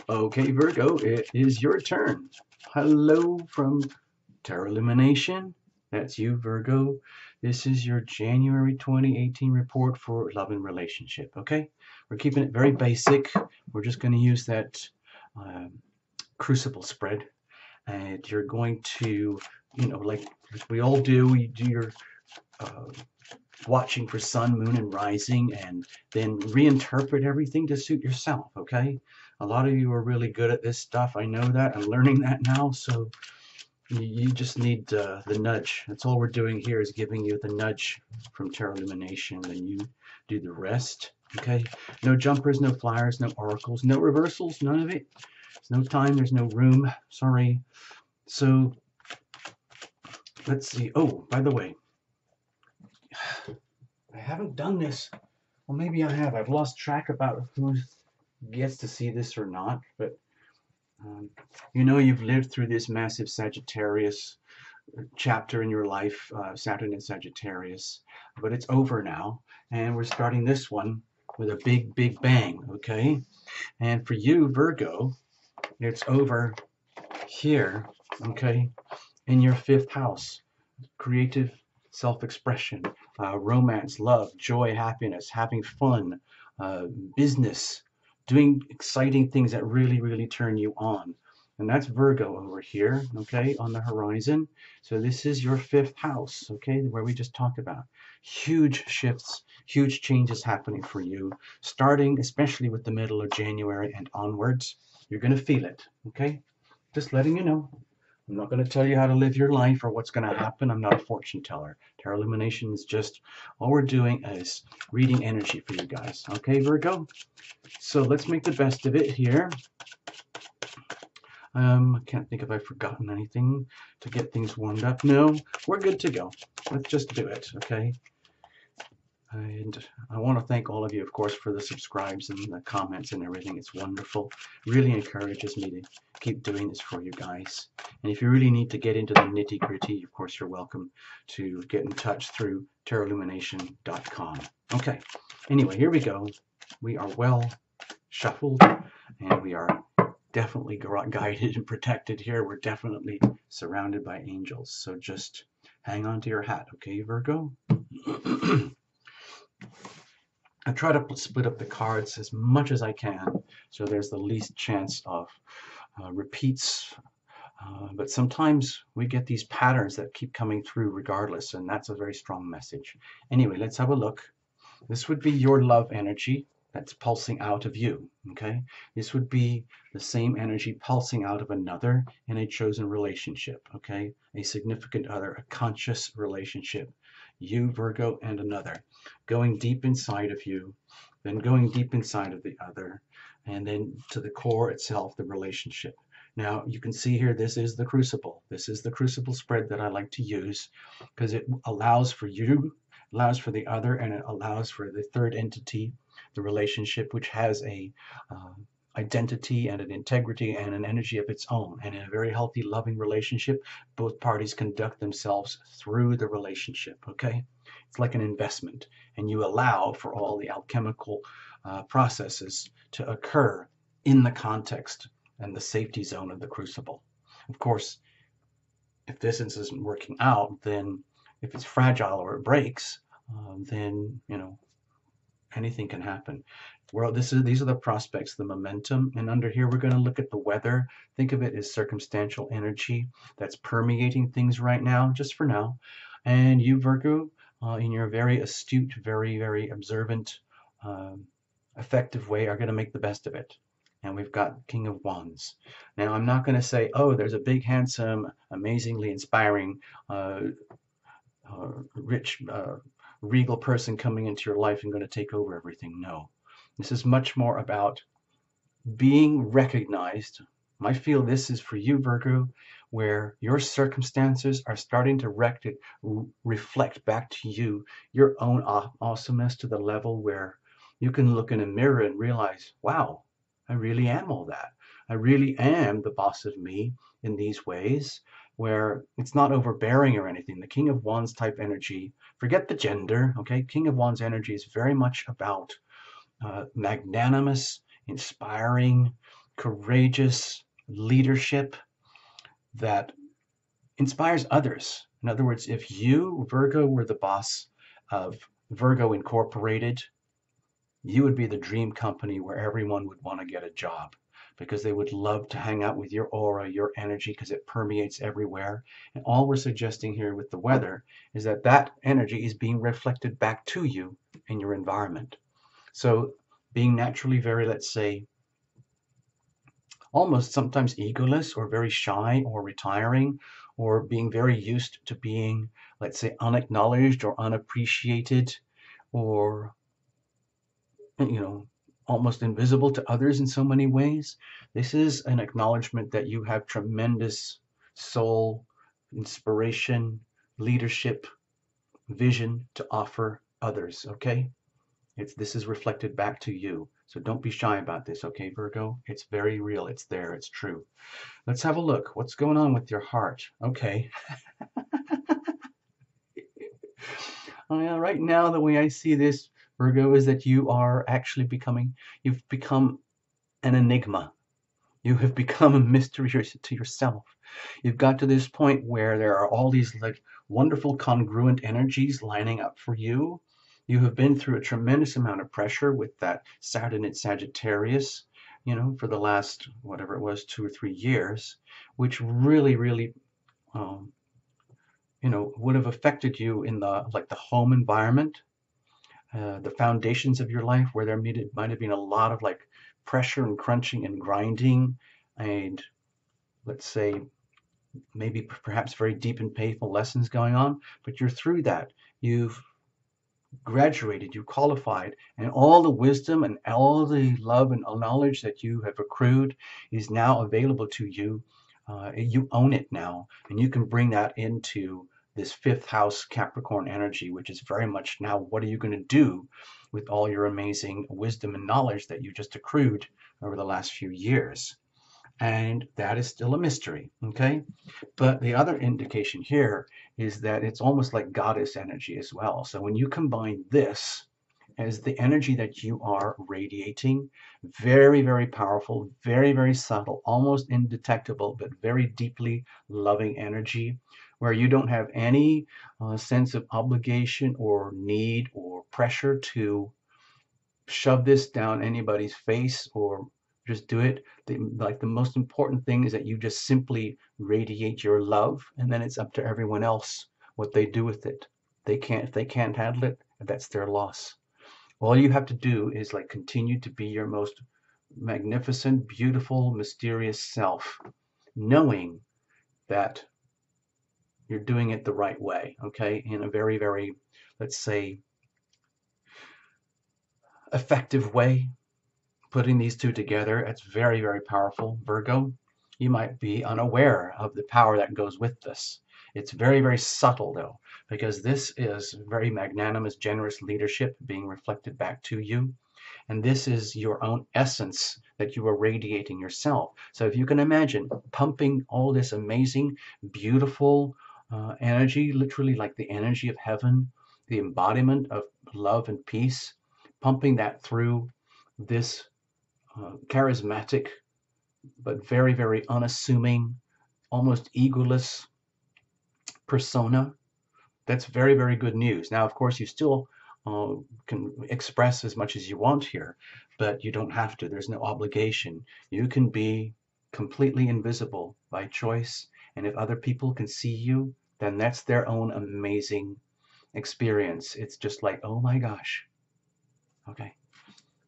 Okay, Virgo, it is your turn. Hello from Terra Lumination. That's you, Virgo. This is your January 2018 report for love and relationship. Okay, we're keeping it very basic. We're just going to use that uh, crucible spread, and you're going to, like we all do, you do your uh, watching for sun, moon, and rising, and then reinterpret everything to suit yourself, okay? A lot of you are really good at this stuff. I know that. I'm learning that now, so you just need the nudge. That's all we're doing here is giving you the nudge from Terra Illumination, and you do the rest, okay? No jumpers, no flyers, no oracles, no reversals, none of it. There's no time, there's no room. Sorry. So let's see. Oh, by the way, I haven't done this. Well, maybe I have. I've lost track about who gets to see this or not, but you've lived through this massive Sagittarius chapter in your life, Saturn and Sagittarius, but it's over now, and we're starting this one with a big, big bang, okay? And for you, Virgo, it's over here, okay, in your fifth house, creative self-expression, romance, love, joy, happiness, having fun, business, doing exciting things that really, really turn you on. And that's Virgo over here, okay, on the horizon. So this is your fifth house, okay, where we just talked about. Huge shifts, huge changes happening for you, starting especially with the middle of January and onwards. You're going to feel it, okay? Just letting you know. I'm not going to tell you how to live your life or what's going to happen. I'm not a fortune teller. Tarot Illumination is just, all we're doing is reading energy for you guys. Okay, Virgo? So let's make the best of it here. I can't think if I've forgotten anything to get things warmed up. No, we're good to go. Let's just do it, okay? And I want to thank all of you, of course, for the subscribes and the comments and everything. It's wonderful. Really encourages me to keep doing this for you guys. And if you really need to get into the nitty-gritty, of course, you're welcome to get in touch through terraillumination.com. Okay, anyway, here we go. We are well shuffled, and we are definitely guided and protected here. We're definitely surrounded by angels. So just hang on to your hat, okay, Virgo? I try to split up the cards as much as I can so there's the least chance of repeats. But sometimes we get these patterns that keep coming through regardless, and that's a very strong message. Anyway, let's have a look. This would be your love energy that's pulsing out of you, okay? This would be the same energy pulsing out of another in a chosen relationship, okay? A significant other, a conscious relationship. You, Virgo, and another. Going deep inside of you, then going deep inside of the other, and then to the core itself, the relationship. Now, you can see here, this is the crucible. This is the crucible spread that I like to use because it allows for you, allows for the other, and it allows for the third entity, the relationship, which has a identity and an integrity and an energy of its own. And in a very healthy, loving relationship, both parties conduct themselves through the relationship, okay? It's like an investment, and you allow for all the alchemical processes to occur in the context and the safety zone of the crucible. Of course, if this isn't working out, then if it's fragile or it breaks, then, anything can happen. Well, these are the prospects, the momentum, and under here we're going to look at the weather. Think of it as circumstantial energy that's permeating things right now, just for now. And you, Virgo, in your very astute, very, very observant, effective way, are going to make the best of it. And we've got King of Wands. Now, I'm not going to say, oh, there's a big, handsome, amazingly inspiring, rich, regal person coming into your life and going to take over everything. No. This is much more about being recognized. I feel this is for you, Virgo, where your circumstances are starting to reflect back to you your own awesomeness to the level where you can look in a mirror and realize, wow, I really am all that. I really am the boss of me in these ways, where it's not overbearing or anything. The King of Wands type energy, forget the gender, okay? King of Wands energy is very much about magnanimous inspiring, courageous leadership that inspires others. In other words, if you, Virgo, were the boss of Virgo Incorporated, you would be the dream company where everyone would want to get a job because they would love to hang out with your aura, your energy, because it permeates everywhere. And all we're suggesting here with the weather is that that energy is being reflected back to you in your environment. So being naturally very, let's say, almost sometimes egoless or very shy or retiring or being very used to being, let's say, unacknowledged or unappreciated or, you know, almost invisible to others in so many ways. This is an acknowledgement that you have tremendous soul, inspiration, leadership, vision to offer others, okay? This is reflected back to you. So don't be shy about this, okay, Virgo? It's very real. It's there. It's true. Let's have a look. What's going on with your heart? Okay. Right now, the way I see this, Virgo, is that you are actually you've become an enigma. You have become a mystery to yourself. You've got to this point where there are all these like wonderful congruent energies lining up for you. You have been through a tremendous amount of pressure with that Saturn in Sagittarius, for the last, whatever it was, 2 or 3 years, which really, really, um, would have affected you in the home environment, the foundations of your life, where might have been a lot of like pressure and crunching and grinding, and let's say maybe perhaps very deep and painful lessons going on, but you're through that. You've graduated, you qualified, and all the wisdom and all the love and knowledge that you have accrued is now available to you. You own it now, and you can bring that into this fifth house Capricorn energy, which is very much now, what are you going to do with all your amazing wisdom and knowledge that you just accrued over the last few years? And that is still a mystery, okay? But the other indication here is that it's almost like goddess energy as well. So when you combine this as the energy that you are radiating, very, very powerful, very, very subtle, almost indetectable, but very deeply loving energy, where you don't have any sense of obligation or need or pressure to shove this down anybody's face or just do it. The most important thing is that you just simply radiate your love, and then it's up to everyone else what they do with it. If they can't handle it, that's their loss. All you have to do is like continue to be your most magnificent, beautiful, mysterious self, knowing that you're doing it the right way, okay? In a very, very, let's say, effective way. Putting these two together, it's very, very powerful. Virgo, you might be unaware of the power that goes with this. It's very, very subtle, though, because this is very magnanimous, generous leadership being reflected back to you. And this is your own essence that you are radiating yourself. So if you can imagine pumping all this amazing, beautiful energy, literally like the energy of heaven, the embodiment of love and peace, pumping that through this charismatic, but very, very unassuming, almost egoless persona. That's very, very good news. Now, of course, you still can express as much as you want here, but you don't have to. There's no obligation. You can be completely invisible by choice. And if other people can see you, then that's their own amazing experience. It's just like, oh my gosh. Okay.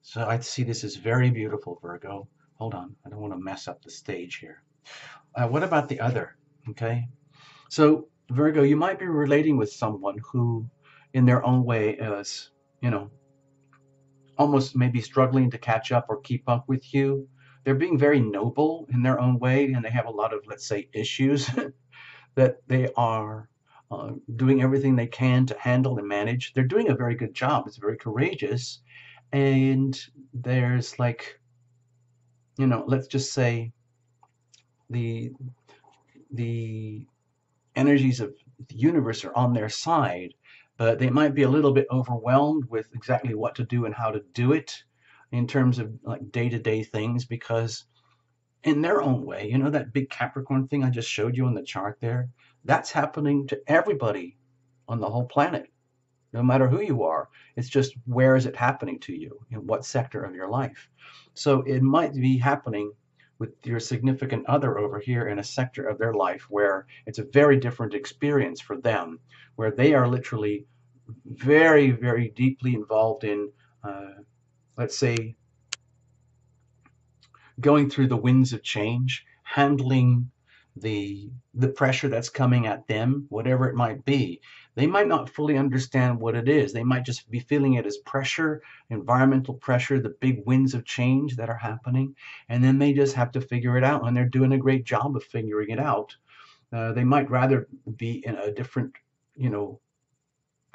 So I see this as very beautiful, Virgo. Hold on, I don't want to mess up the stage here. What about the other? Okay, so Virgo, you might be relating with someone who, in their own way, is, almost maybe struggling to catch up or keep up with you. They're being very noble in their own way, and they have a lot of, let's say, issues that they are doing everything they can to handle and manage. They're doing a very good job. It's very courageous. And there's like, let's just say the energies of the universe are on their side, but they might be a little bit overwhelmed with exactly what to do and how to do it. in terms of like day-to-day things, because in their own way, you know, that big Capricorn thing I just showed you on the chart there, that's happening to everybody on the whole planet, no matter who you are. It's just, where is it happening to you? In what sector of your life? So it might be happening with your significant other over here in a sector of their life where it's a very different experience for them, where they are literally very, very deeply involved in, let's say, going through the winds of change, handling the pressure that's coming at them, whatever it might be. They might not fully understand what it is. They might just be feeling it as pressure, environmental pressure, the big winds of change that are happening, and then they just have to figure it out, and they're doing a great job of figuring it out. They might rather be in a different, you know,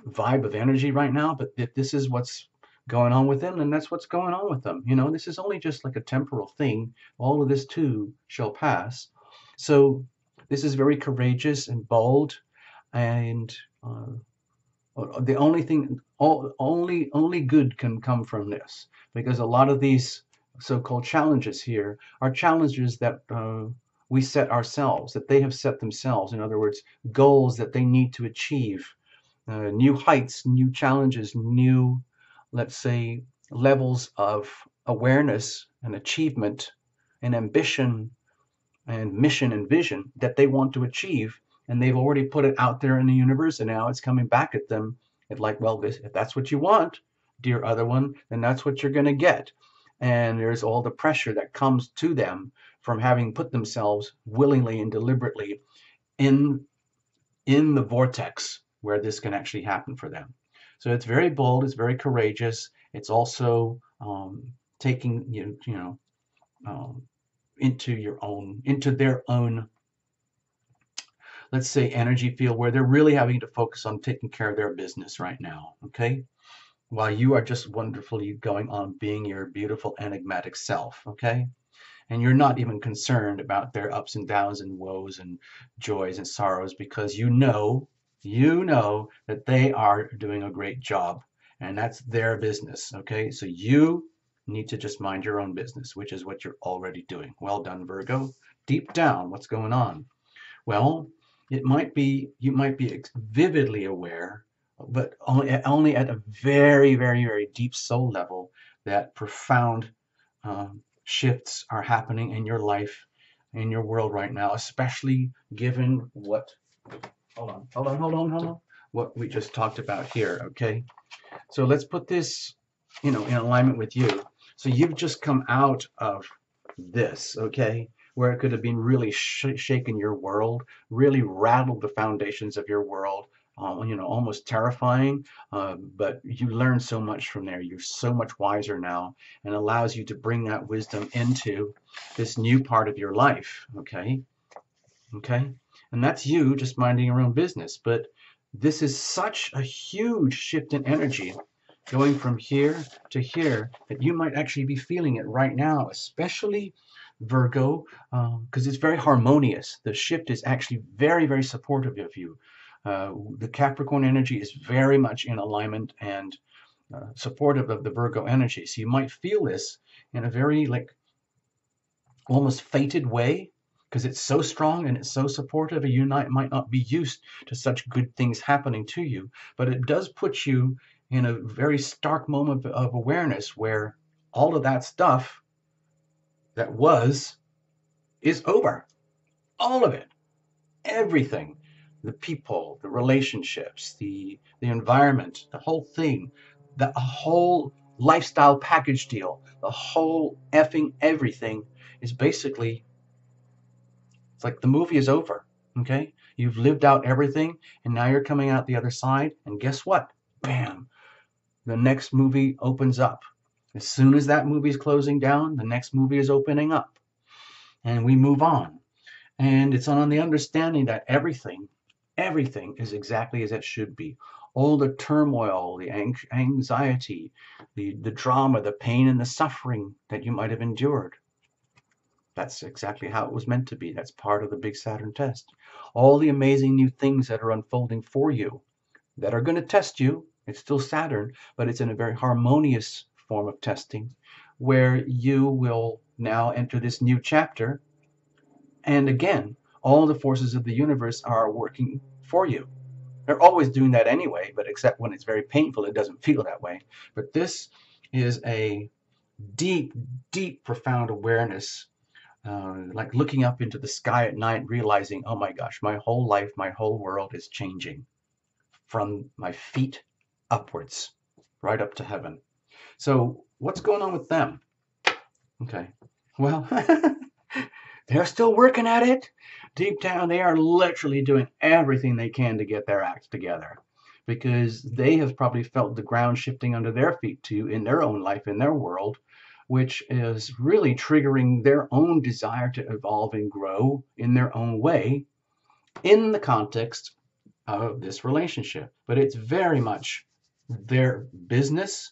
vibe of energy right now, but if this is what's going on with them, then that's what's going on with them. You know, this is only just like a temporal thing. All of this too shall pass. So this is very courageous and bold, and the only thing, only good can come from this, because a lot of these so-called challenges here are challenges that we set ourselves, that they have set themselves. In other words, goals that they need to achieve, new heights, new challenges, new, let's say, levels of awareness and achievement and ambition and mission and vision that they want to achieve. And they've already put it out there in the universe, and now it's coming back at them. It's like, well, this, if that's what you want, dear other one, then that's what you're going to get. And there's all the pressure that comes to them from having put themselves willingly and deliberately in the vortex where this can actually happen for them. So it's very bold, it's very courageous. It's also taking um, into their own, let's say, energy field, where they're really having to focus on taking care of their business right now. Okay, while you are just wonderfully going on being your beautiful enigmatic self. Okay, and you're not even concerned about their ups and downs and woes and joys and sorrows, because you know that they are doing a great job, and that's their business. Okay, so you need to just mind your own business, which is what you're already doing. Well done, Virgo. Deep down, what's going on? Well, you might be vividly aware, but only at a very, very, very deep soul level, that profound shifts are happening in your life, in your world right now, especially given what, hold on, what we just talked about here. Okay, so let's put this, in alignment with you. So you've just come out of this, okay, where it could have been really shaken your world, really rattled the foundations of your world, almost terrifying. But you learn so much from there. You're so much wiser now, and allows you to bring that wisdom into this new part of your life. Okay, okay, and that's you just minding your own business. But this is such a huge shift in energy, going from here to here, that you might actually be feeling it right now, especially Virgo, because it's very harmonious. The shift is actually very, very supportive of you. The Capricorn energy is very much in alignment and supportive of the Virgo energy. So you might feel this in a very, like, almost fated way, because it's so strong and it's so supportive, and you might not be used to such good things happening to you. But it does put you in a very stark moment of awareness, where all of that stuff that was is over. All of it, everything, the people, the relationships, the environment, the whole thing, the whole lifestyle package deal, the whole effing everything is basically, it's like the movie is over. Okay, you've lived out everything, and now you're coming out the other side, and guess what? Bam, the next movie opens up. As soon as that movie is closing down, the next movie is opening up, and we move on. And it's on the understanding that everything is exactly as it should be. All the turmoil, the anxiety, the drama, the pain, and the suffering that you might have endured, that's exactly how it was meant to be. That's part of the big Saturn test. All the amazing new things that are unfolding for you, that are going to test you. It's still Saturn, but it's in a very harmonious form of testing, where you will now enter this new chapter. And again, all the forces of the universe are working for you. They're always doing that anyway, but except when it's very painful, it doesn't feel that way. But this is a deep, deep, profound awareness, like looking up into the sky at night, realizing, oh my gosh, my whole life, my whole world is changing from my feet upwards, right up to heaven. So what's going on with them? Okay, well, they're still working at it. Deep down, they are literally doing everything they can to get their act together, because they have probably felt the ground shifting under their feet too in their own life, in their world, which is really triggering their own desire to evolve and grow in their own way in the context of this relationship. But it's very much their business,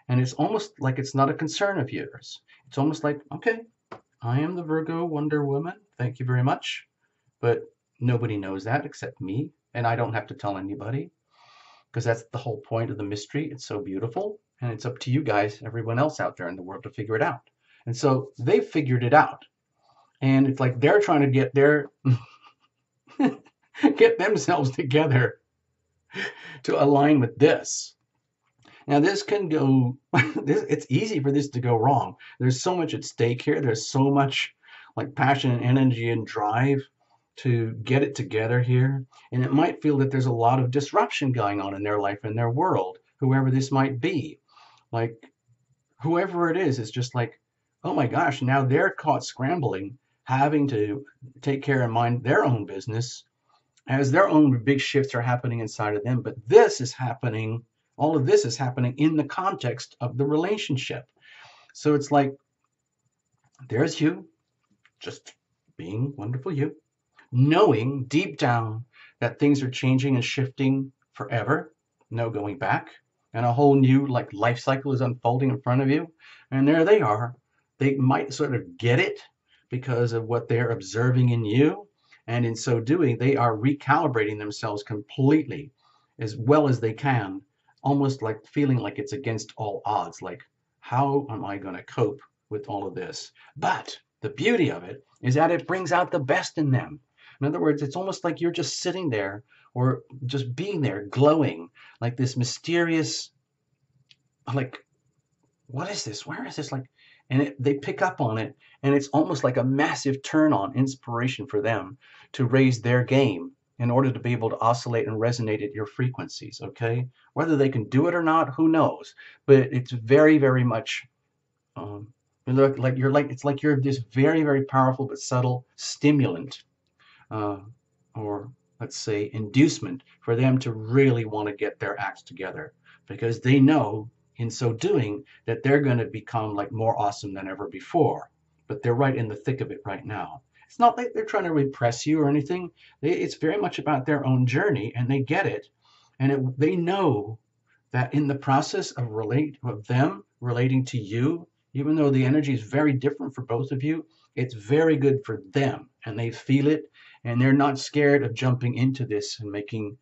and it's almost like it's not a concern of yours. It's almost like, okay, I am the Virgo Wonder Woman, thank you very much, but nobody knows that except me, and I don't have to tell anybody, because that's the whole point of the mystery. It's so beautiful, and it's up to you guys, everyone else out there in the world, to figure it out. And so they've figured it out, and it's like they're trying to get their get themselves together to align with this. Now this can go, it's easy for this to go wrong. There's so much at stake here. There's so much like passion and energy and drive to get it together here. And it might feel that there's a lot of disruption going on in their life and their world, whoever this might be. Like whoever it is just like, oh my gosh, now they're caught scrambling, having to take care and mind their own business as their own big shifts are happening inside of them. But this is happening, all of this is happening in the context of the relationship. So it's like, there's you, just being wonderful you, knowing deep down that things are changing and shifting forever, no going back, and a whole new like life cycle is unfolding in front of you. And there they are. They might sort of get it because of what they're observing in you. And in so doing, they are recalibrating themselves completely as well as they can, almost like feeling like it's against all odds. Like, how am I going to cope with all of this? But the beauty of it is that it brings out the best in them. In other words, it's almost like you're just sitting there or just being there glowing like this mysterious, like, what is this? Where is this? Like, and they pick up on it, and it's almost like a massive turn on inspiration for them to raise their game in order to be able to oscillate and resonate at your frequencies. Okay, whether they can do it or not, who knows? But it's very, very much it's like you're this very, very powerful but subtle stimulant, or let's say inducement, for them to really want to get their acts together, because they know in so doing that they're going to become like more awesome than ever before. But they're right in the thick of it right now. It's not like they're trying to repress you or anything. It's very much about their own journey, and they get it. And they know that in the process of them relating to you, even though the energy is very different for both of you, it's very good for them, and they feel it, and they're not scared of jumping into this and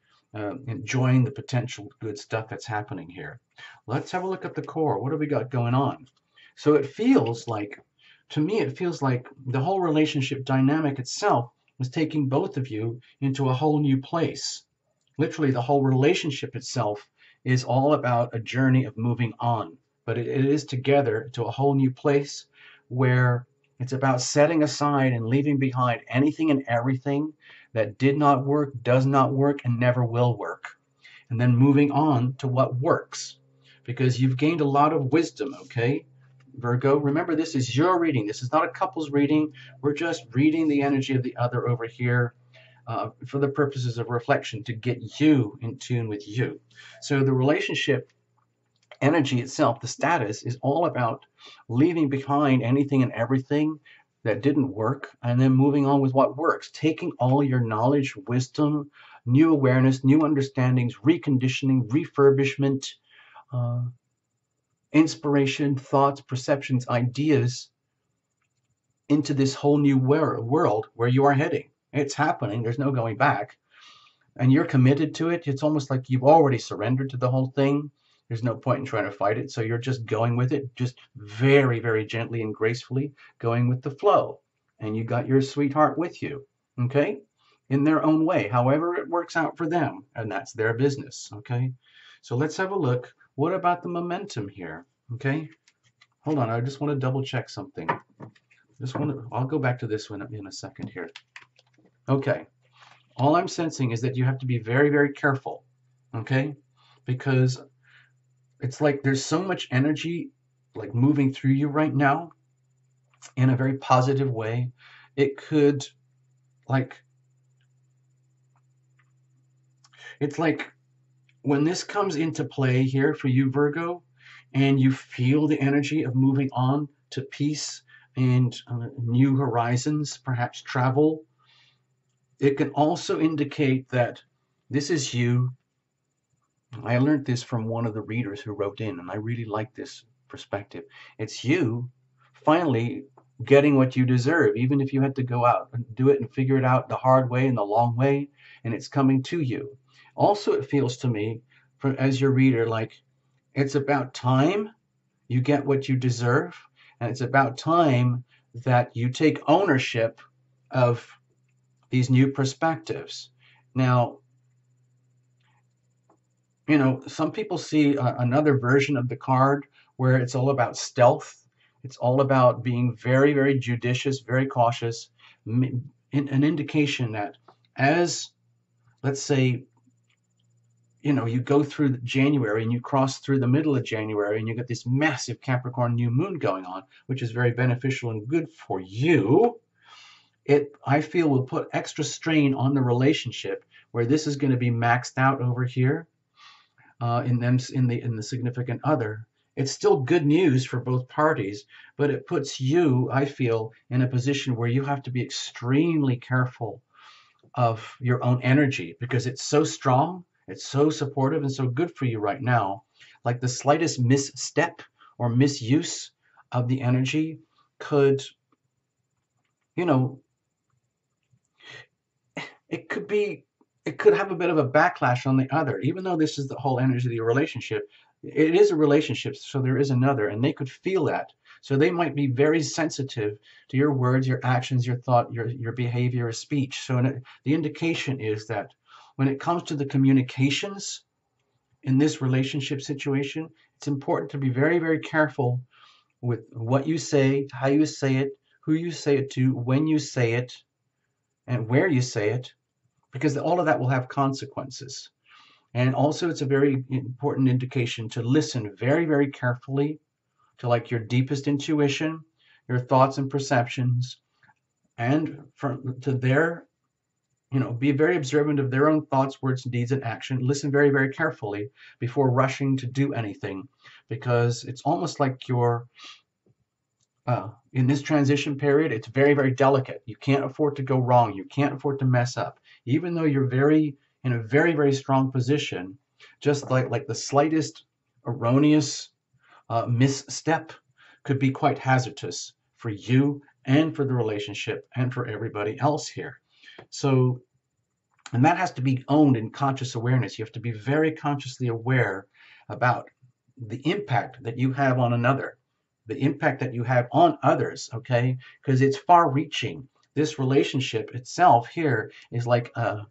enjoying the potential good stuff that's happening here. Let's have a look at the core. What have we got going on? So it feels like, to me, it feels like the whole relationship dynamic itself is taking both of you into a whole new place. Literally, the whole relationship itself is all about a journey of moving on, but it is together to a whole new place where it's about setting aside and leaving behind anything and everything that did not work, does not work, and never will work. And then moving on to what works, because you've gained a lot of wisdom, okay? Virgo, remember, this is your reading. This is not a couple's reading. We're just reading the energy of the other over here for the purposes of reflection, to get you in tune with you. So the relationship energy itself, the status, is all about leaving behind anything and everything that didn't work, and then moving on with what works, taking all your knowledge, wisdom, new awareness, new understandings, reconditioning, refurbishment, inspiration, thoughts, perceptions, ideas into this whole new world where you are heading. It's happening. There's no going back. And you're committed to it. It's almost like you've already surrendered to the whole thing. There's no point in trying to fight it. So you're just going with it, just very, very gently and gracefully going with the flow. And you got your sweetheart with you, okay? In their own way, however it works out for them, and that's their business, okay? So let's have a look. What about the momentum here, okay? Hold on, I just want to double check something. I'll go back to this one in a second here. Okay, all I'm sensing is that you have to be very, very careful, okay? Because it's like there's so much energy like moving through you right now in a very positive way. It could like, it's like when this comes into play here for you, Virgo, and you feel the energy of moving on to peace and new horizons, perhaps travel, it can also indicate that this is you. I learned this from one of the readers who wrote in, and I really like this perspective. It's you finally getting what you deserve, even if you had to go out and do it and figure it out the hard way and the long way, and it's coming to you. Also, it feels to me, as your reader, like it's about time you get what you deserve, and it's about time that you take ownership of these new perspectives. Now, you know, some people see another version of the card where it's all about stealth. It's all about being very, very judicious, very cautious. An indication that as, let's say, you know, you go through January and you cross through the middle of January and you get this massive Capricorn new moon going on, which is very beneficial and good for you. It, I feel, will put extra strain on the relationship where this is going to be maxed out over here in the significant other. It's still good news for both parties, but it puts you, I feel, in a position where you have to be extremely careful of your own energy because it's so strong, it's so supportive and so good for you right now. Like the slightest misstep or misuse of the energy could, you know, it could have a bit of a backlash on the other, even though this is the whole energy of your relationship. It is a relationship, so there is another, and they could feel that. So they might be very sensitive to your words, your actions, your thought, your behavior, your speech. So the indication is that when it comes to the communications in this relationship situation, it's important to be very, very careful with what you say, how you say it, who you say it to, when you say it, and where you say it, because all of that will have consequences. And also, it's a very important indication to listen very, very carefully to like your deepest intuition, your thoughts and perceptions, and to their, you know, be very observant of their own thoughts, words, deeds, and action. Listen very, very carefully before rushing to do anything, because it's almost like you're in this transition period, it's very, very delicate. You can't afford to go wrong. You can't afford to mess up. Even though you're in a very, very strong position, just like the slightest erroneous misstep could be quite hazardous for you and for the relationship and for everybody else here. So, and that has to be owned in conscious awareness. You have to be very consciously aware about the impact that you have on another, the impact that you have on others, okay? Because it's far reaching. This relationship itself here is like a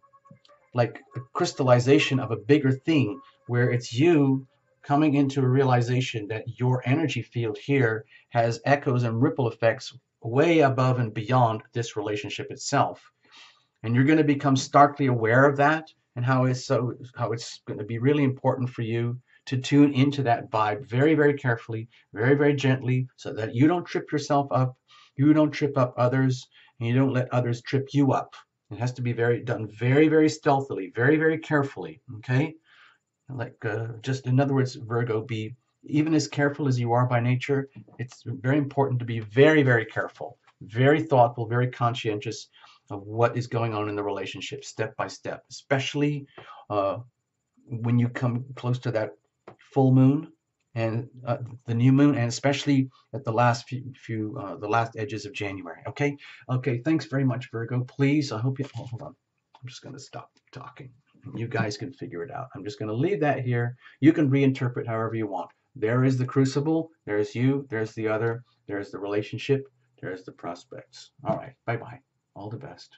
crystallization of a bigger thing where it's you coming into a realization that your energy field here has echoes and ripple effects way above and beyond this relationship itself. And you're going to become starkly aware of that and how it's going to be really important for you to tune into that vibe very, very carefully, very, very gently, so that you don't trip yourself up, you don't trip up others, and you don't let others trip you up. It has to be done very, very stealthily, very, very carefully, okay? Like, just in other words, Virgo, be even as careful as you are by nature. It's very important to be very, very careful, very thoughtful, very conscientious of what is going on in the relationship step by step, especially when you come close to that full moon and the new moon, and especially at the last the last edges of January. Okay. Thanks very much, Virgo. Please, I hope you. Oh, hold on. I'm just going to stop talking. You guys can figure it out. I'm just going to leave that here. You can reinterpret however you want. There is the crucible. There's you. There's the other. There's the relationship. There's the prospects. All right. Bye-bye. All the best.